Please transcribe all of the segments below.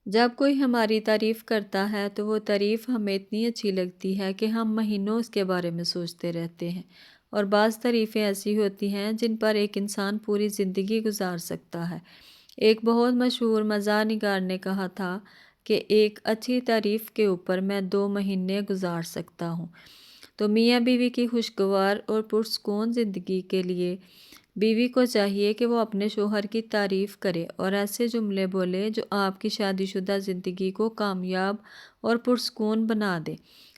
جب کوئی ہماری تعریف کرتا ہے تو وہ تعریف ہمیں اتنی اچھی لگتی ہے کہ ہم مہینوں اس کے بارے میں سوچتے رہتے ہیں، اور بعض تعریفیں ایسی ہوتی ہیں جن پر ایک انسان پوری زندگی گزار سکتا ہے۔ ایک بہت مشہور مزاح نگار نے کہا تھا کہ ایک اچھی تعریف کے اوپر میں 2 مہینے گزار سکتا ہوں۔ تو میاں بیوی کی خوشگوار اور پرسکون زندگی کے لیے بیوی کو چاہیے کہ وہ اپنے شوہر کی تعریف کرے اور ایسے جملے بولے جو آپ کی شادی شدہ زندگی کو کامیاب اور پرسکون بنا دے۔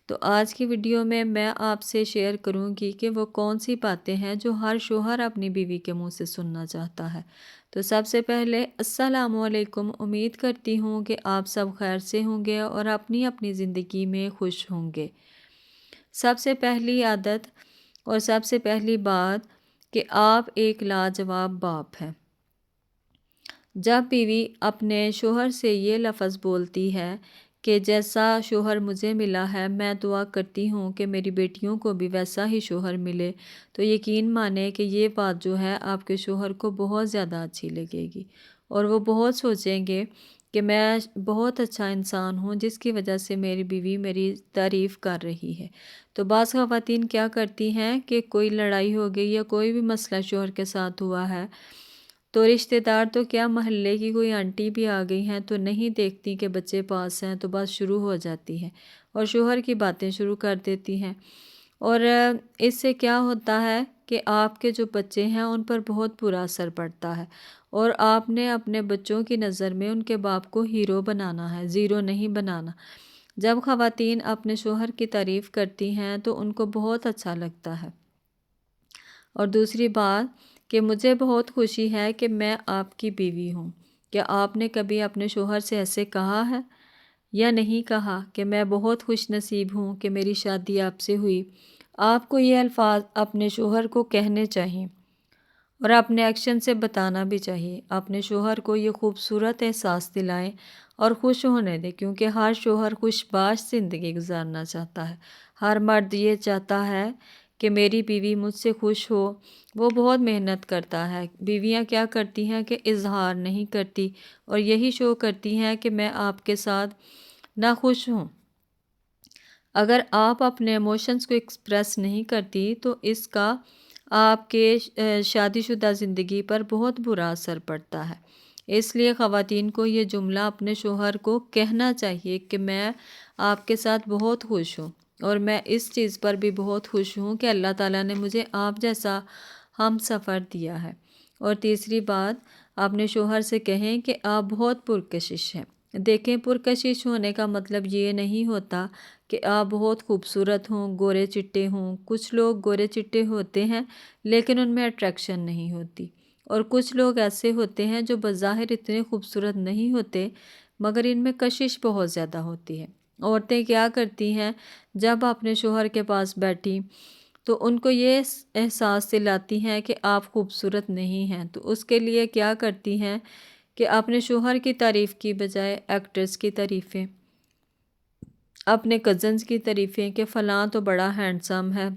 تو آج کی ویڈیو میں آپ سے شیئر کروں گی کہ وہ کون سی باتیں ہیں جو ہر شوہر اپنی بیوی کے منہ سے سننا چاہتا ہے۔ تو سب سے پہلے السلام علیکم، امید کرتی ہوں کہ آپ سب خیر سے ہوں گے اور اپنی اپنی زندگی میں خوش ہوں گے۔ سب سے پہلی عادت اور سب سے پہلی بات کہ آپ ایک لاجواب باپ ہیں۔ جب بیوی اپنے شوہر سے یہ لفظ بولتی ہے کہ جیسا شوہر مجھے ملا ہے میں دعا کرتی ہوں کہ میری بیٹیوں کو بھی ویسا ہی شوہر ملے، تو یقین مانیں کہ یہ بات جو ہے آپ کے شوہر کو بہت زیادہ اچھی لگے گی، اور وہ بہت سوچیں گے کہ میں بہت اچھا انسان ہوں جس کی وجہ سے میری بیوی میری تعریف کر رہی ہے۔ تو بعض خواتین کیا کرتی ہیں کہ کوئی لڑائی ہو گئی یا کوئی بھی مسئلہ شوہر کے ساتھ ہوا ہے تو رشتہ دار تو کیا محلے کی کوئی آنٹی بھی آ گئی ہیں تو نہیں دیکھتی کہ بچے پاس ہیں تو بس شروع ہو جاتی ہے اور شوہر کی باتیں شروع کر دیتی ہیں، اور اس سے کیا ہوتا ہے کہ آپ کے جو بچے ہیں ان پر بہت برا اثر پڑتا ہے، اور آپ نے اپنے بچوں کی نظر میں ان کے باپ کو ہیرو بنانا ہے، زیرو نہیں بنانا۔ جب خواتین اپنے شوہر کی تعریف کرتی ہیں تو ان کو بہت اچھا لگتا ہے۔ اور دوسری بات کہ مجھے بہت خوشی ہے کہ میں آپ کی بیوی ہوں۔ کیا آپ نے کبھی اپنے شوہر سے ایسے کہا ہے یا نہیں کہا کہ میں بہت خوش نصیب ہوں کہ میری شادی آپ سے ہوئی؟ آپ کو یہ الفاظ اپنے شوہر کو کہنے چاہیے اور اپنے ایکشن سے بتانا بھی چاہیے۔ اپنے شوہر کو یہ خوبصورت احساس دلائیں اور خوش ہونے دیں، کیونکہ ہر شوہر خوش باش زندگی گزارنا چاہتا ہے۔ ہر مرد یہ چاہتا ہے کہ میری بیوی مجھ سے خوش ہو۔ وہ بہت محنت کرتا ہے۔ بیویاں کیا کرتی ہیں کہ اظہار نہیں کرتی اور یہی شو کرتی ہیں کہ میں آپ کے ساتھ ناخوش ہوں۔ اگر آپ اپنے ایموشنز کو ایکسپریس نہیں کرتی تو اس کا آپ کے شادی شدہ زندگی پر بہت برا اثر پڑتا ہے۔ اس لیے خواتین کو یہ جملہ اپنے شوہر کو کہنا چاہیے کہ میں آپ کے ساتھ بہت خوش ہوں، اور میں اس چیز پر بھی بہت خوش ہوں کہ اللہ تعالیٰ نے مجھے آپ جیسا ہم سفر دیا ہے۔ اور تیسری بات، اپنے شوہر سے کہیں کہ آپ بہت پرکشش ہیں۔ دیکھیں، پرکشش ہونے کا مطلب یہ نہیں ہوتا کہ آپ بہت خوبصورت ہوں، گورے چٹے ہوں۔ کچھ لوگ گورے چٹے ہوتے ہیں لیکن ان میں اٹریکشن نہیں ہوتی، اور کچھ لوگ ایسے ہوتے ہیں جو بظاہر اتنے خوبصورت نہیں ہوتے مگر ان میں کشش بہت زیادہ ہوتی ہے۔ عورتیں کیا کرتی ہیں، جب اپنے شوہر کے پاس بیٹھی تو ان کو یہ احساس دلاتی ہیں کہ آپ خوبصورت نہیں ہیں، تو اس کے لیے کیا کرتی ہیں کہ اپنے شوہر کی تعریف کی بجائے ایکٹرز کی تعریفیں، اپنے کزنز کی تعریفیں کہ فلاں تو بڑا ہینڈسم ہے،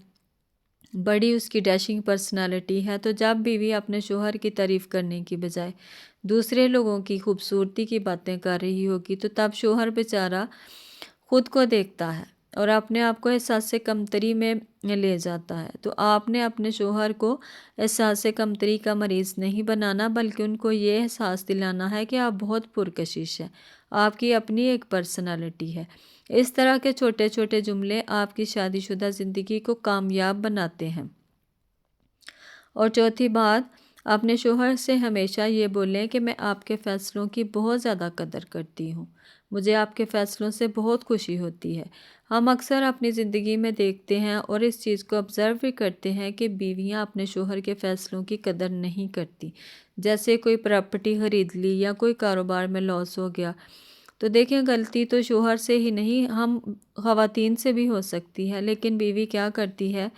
بڑی اس کی ڈیشنگ پرسنالٹی ہے۔ تو جب بیوی اپنے شوہر کی تعریف کرنے کی بجائے دوسرے لوگوں کی خوبصورتی کی باتیں کر رہی ہوگی تو تب شوہر بیچارہ خود کو دیکھتا ہے اور اپنے آپ کو احساس کمتری میں لے جاتا ہے۔ تو آپ نے اپنے شوہر کو احساس کمتری کا مریض نہیں بنانا، بلکہ ان کو یہ احساس دلانا ہے کہ آپ بہت پرکشش ہیں، آپ کی اپنی ایک پرسنالٹی ہے۔ اس طرح کے چھوٹے چھوٹے جملے آپ کی شادی شدہ زندگی کو کامیاب بناتے ہیں۔ اور چوتھی بات، اپنے شوہر سے ہمیشہ یہ بولیں کہ میں آپ کے فیصلوں کی بہت زیادہ قدر کرتی ہوں، مجھے آپ کے فیصلوں سے بہت خوشی ہوتی ہے۔ ہم اکثر اپنی زندگی میں دیکھتے ہیں اور اس چیز کو آبزرو بھی کرتے ہیں کہ بیویاں اپنے شوہر کے فیصلوں کی قدر نہیں کرتی۔ جیسے کوئی پراپرٹی خرید لی یا کوئی کاروبار میں لاس ہو گیا، تو دیکھیں غلطی تو شوہر سے ہی نہیں، ہم خواتین سے بھی ہو سکتی ہے، لیکن بیوی کیا کرتی ہے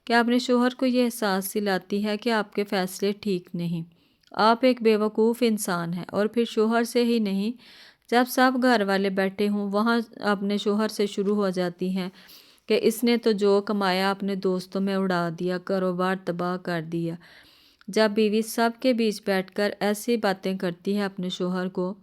کہ اپنے شوہر کو یہ احساس دلاتی ہے کہ آپ کے فیصلے ٹھیک نہیں، آپ ایک بیوقوف انسان ہیں، اور پھر شوہر سے ہی نہیں، جب سب گھر والے بیٹھے ہوں وہاں اپنے شوہر سے شروع ہو جاتی ہیں کہ اس نے تو جو کمایا اپنے دوستوں میں اڑا دیا، کاروبار تباہ کر دیا۔ جب بیوی سب کے بیچ بیٹھ کر ایسی باتیں کرتی ہے اپنے شوہر کو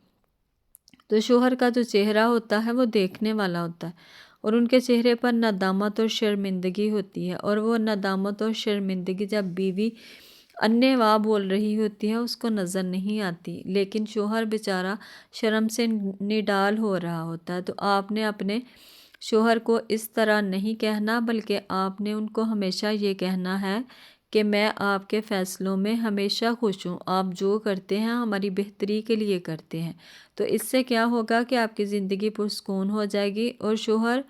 تو شوہر کا جو چہرہ ہوتا ہے وہ دیکھنے والا ہوتا ہے، اور ان کے چہرے پر ندامت اور شرمندگی ہوتی ہے، اور وہ ندامت اور شرمندگی جب بیوی انے واہ بول رہی ہوتی ہے اس کو نظر نہیں آتی، لیکن شوہر بیچارہ شرم سے نڈال ہو رہا ہوتا ہے۔ تو آپ نے اپنے شوہر کو اس طرح نہیں کہنا، بلکہ آپ نے ان کو ہمیشہ یہ کہنا ہے کہ میں آپ کے فیصلوں میں ہمیشہ خوش ہوں، آپ جو کرتے ہیں ہماری بہتری کے لیے کرتے ہیں۔ تو اس سے کیا ہوگا کہ آپ کی زندگی پرسکون ہو جائے گی، اور شوہر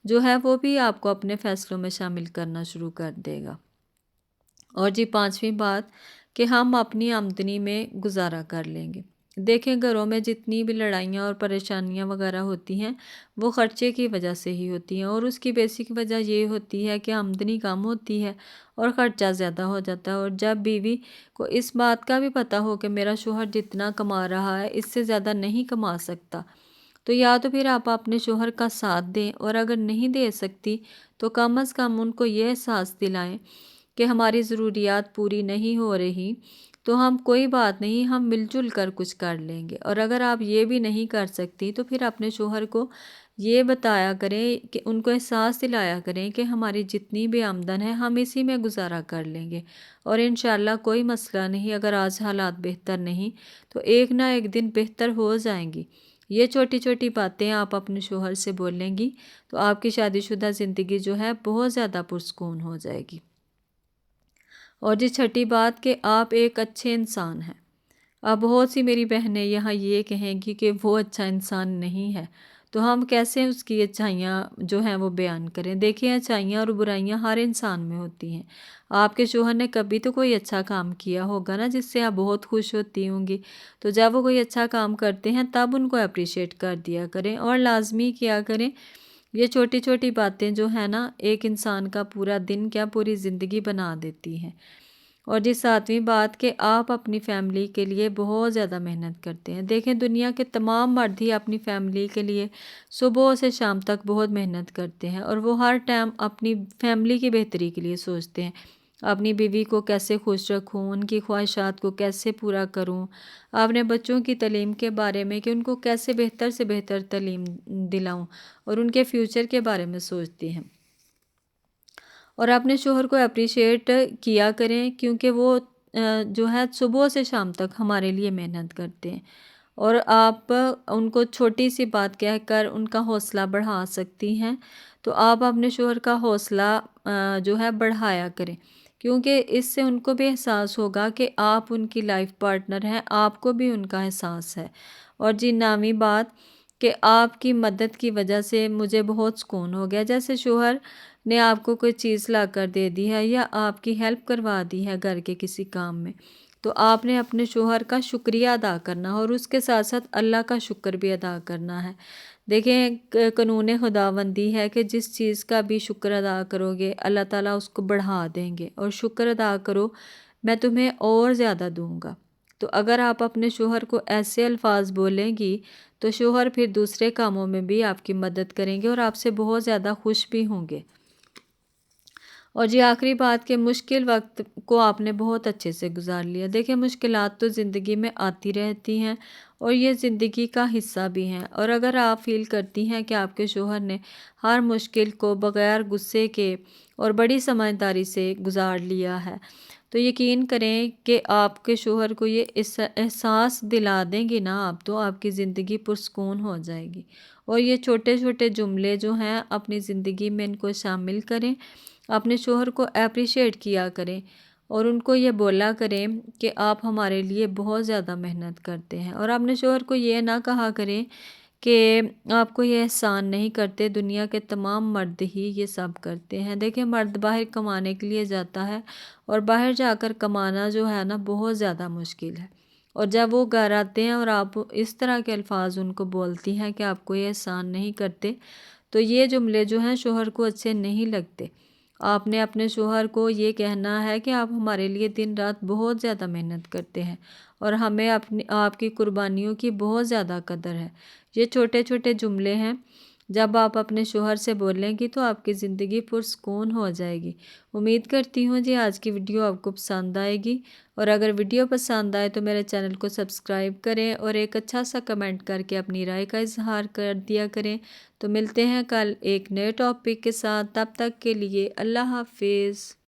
جو ہے وہ بھی آپ کو اپنے فیصلوں میں شامل کرنا شروع کر دے گا۔ اور جی 5ویں بات کہ ہم اپنی آمدنی میں گزارا کر لیں گے۔ دیکھیں گھروں میں جتنی بھی لڑائیاں اور پریشانیاں وغیرہ ہوتی ہیں وہ خرچے کی وجہ سے ہی ہوتی ہیں، اور اس کی بیسک وجہ یہ ہوتی ہے کہ آمدنی کم ہوتی ہے اور خرچہ زیادہ ہو جاتا ہے۔ اور جب بیوی کو اس بات کا بھی پتہ ہو کہ میرا شوہر جتنا کما رہا ہے اس سے زیادہ نہیں کما سکتا، تو یا تو پھر آپ اپنے شوہر کا ساتھ دیں، اور اگر نہیں دے سکتی تو کم از کم ان کو یہ احساس دلائیں کہ ہماری ضروریات پوری نہیں ہو رہی، تو ہم کوئی بات نہیں، ہم مل جل کر کچھ کر لیں گے۔ اور اگر آپ یہ بھی نہیں کر سکتی تو پھر اپنے شوہر کو یہ بتایا کریں کہ ان کو احساس دلایا کریں کہ ہماری جتنی بھی آمدن ہے ہم اسی میں گزارا کر لیں گے، اور انشاءاللہ کوئی مسئلہ نہیں، اگر آج حالات بہتر نہیں تو ایک نہ ایک دن بہتر ہو جائیں گی۔ یہ چھوٹی چھوٹی باتیں آپ اپنے شوہر سے بولیں گی تو آپ کی شادی شدہ زندگی جو ہے بہت زیادہ پرسکون ہو جائے گی۔ اور جی 6ٹھی بات کہ آپ ایک اچھے انسان ہیں۔ اب بہت سی میری بہنیں یہاں یہ کہیں گی کہ وہ اچھا انسان نہیں ہے، تو ہم کیسے اس کی اچھائیاں جو ہیں وہ بیان کریں؟ دیکھیں اچھائیاں اور برائیاں ہر انسان میں ہوتی ہیں۔ آپ کے شوہر نے کبھی تو کوئی اچھا کام کیا ہوگا نا جس سے آپ بہت خوش ہوتی ہوں گی، تو جب وہ کوئی اچھا کام کرتے ہیں تب ان کو اپریشیٹ کر دیا کریں، اور لازمی کیا کریں۔ یہ چھوٹی چھوٹی باتیں جو ہیں نا ایک انسان کا پورا دن کیا پوری زندگی بنا دیتی ہیں۔ اور جی 7ویں بات کہ آپ اپنی فیملی کے لیے بہت زیادہ محنت کرتے ہیں۔ دیکھیں دنیا کے تمام مرد ہی اپنی فیملی کے لیے صبح سے شام تک بہت محنت کرتے ہیں، اور وہ ہر ٹائم اپنی فیملی کی بہتری کے لیے سوچتے ہیں، اپنی بیوی کو کیسے خوش رکھوں، ان کی خواہشات کو کیسے پورا کروں، اپنے بچوں کی تعلیم کے بارے میں کہ ان کو کیسے بہتر سے بہتر تعلیم دلاؤں، اور ان کے فیوچر کے بارے میں سوچتے ہیں۔ اور اپنے شوہر کو اپریشیٹ کیا کریں، کیونکہ وہ جو ہے صبح سے شام تک ہمارے لیے محنت کرتے ہیں، اور آپ ان کو چھوٹی سی بات کہہ کر ان کا حوصلہ بڑھا سکتی ہیں، تو آپ اپنے شوہر کا حوصلہ جو ہے بڑھایا کریں، کیونکہ اس سے ان کو بھی احساس ہوگا کہ آپ ان کی لائف پارٹنر ہیں، آپ کو بھی ان کا احساس ہے۔ اور جی 9ویں بات کہ آپ کی مدد کی وجہ سے مجھے بہت سکون ہو گیا۔ جیسے شوہر نے آپ کو کوئی چیز لا کر دے دی ہے یا آپ کی ہیلپ کروا دی ہے گھر کے کسی کام میں، تو آپ نے اپنے شوہر کا شکریہ ادا کرنا اور اس کے ساتھ ساتھ اللہ کا شکر بھی ادا کرنا ہے۔ دیکھیں قانون خداوندی ہے کہ جس چیز کا بھی شکر ادا کرو گے اللہ تعالیٰ اس کو بڑھا دیں گے، اور شکر ادا کرو میں تمہیں اور زیادہ دوں گا۔ تو اگر آپ اپنے شوہر کو ایسے الفاظ بولیں گی تو شوہر پھر دوسرے کاموں میں بھی آپ کی مدد کریں گے اور آپ سے بہت زیادہ خوش بھی ہوں گے۔ اور جی آخری بات کہ مشکل وقت کو آپ نے بہت اچھے سے گزار لیا۔ دیکھیں مشکلات تو زندگی میں آتی رہتی ہیں اور یہ زندگی کا حصہ بھی ہیں، اور اگر آپ فیل کرتی ہیں کہ آپ کے شوہر نے ہر مشکل کو بغیر غصے کے اور بڑی سمجھداری سے گزار لیا ہے، تو یقین کریں کہ آپ کے شوہر کو یہ احساس دلا دیں گی نا آپ، تو آپ کی زندگی پرسکون ہو جائے گی۔ اور یہ چھوٹے چھوٹے جملے جو ہیں اپنی زندگی میں ان کو شامل کریں، اپنے شوہر کو اپریشیٹ کیا کریں اور ان کو یہ بولا کریں کہ آپ ہمارے لیے بہت زیادہ محنت کرتے ہیں، اور اپنے شوہر کو یہ نہ کہا کریں کہ آپ کو یہ احسان نہیں کرتے، دنیا کے تمام مرد ہی یہ سب کرتے ہیں۔ دیکھیں مرد باہر کمانے کے لیے جاتا ہے اور باہر جا کر کمانا جو ہے نا بہت زیادہ مشکل ہے، اور جب وہ گھر آتے ہیں اور آپ اس طرح کے الفاظ ان کو بولتی ہیں کہ آپ کو یہ احسان نہیں کرتے، تو یہ جملے جو ہیں شوہر کو اچھے نہیں لگتے۔ آپ نے اپنے شوہر کو یہ کہنا ہے کہ آپ ہمارے لیے دن رات بہت زیادہ محنت کرتے ہیں اور ہمیں آپ کی قربانیوں کی بہت زیادہ قدر ہے۔ یہ چھوٹے چھوٹے جملے ہیں جب آپ اپنے شوہر سے بولیں گی تو آپ کی زندگی پرسکون ہو جائے گی۔ امید کرتی ہوں جی آج کی ویڈیو آپ کو پسند آئے گی، اور اگر ویڈیو پسند آئے تو میرے چینل کو سبسکرائب کریں اور ایک اچھا سا کمنٹ کر کے اپنی رائے کا اظہار کر دیا کریں۔ تو ملتے ہیں کل ایک نئے ٹاپک کے ساتھ، تب تک کے لیے اللہ حافظ۔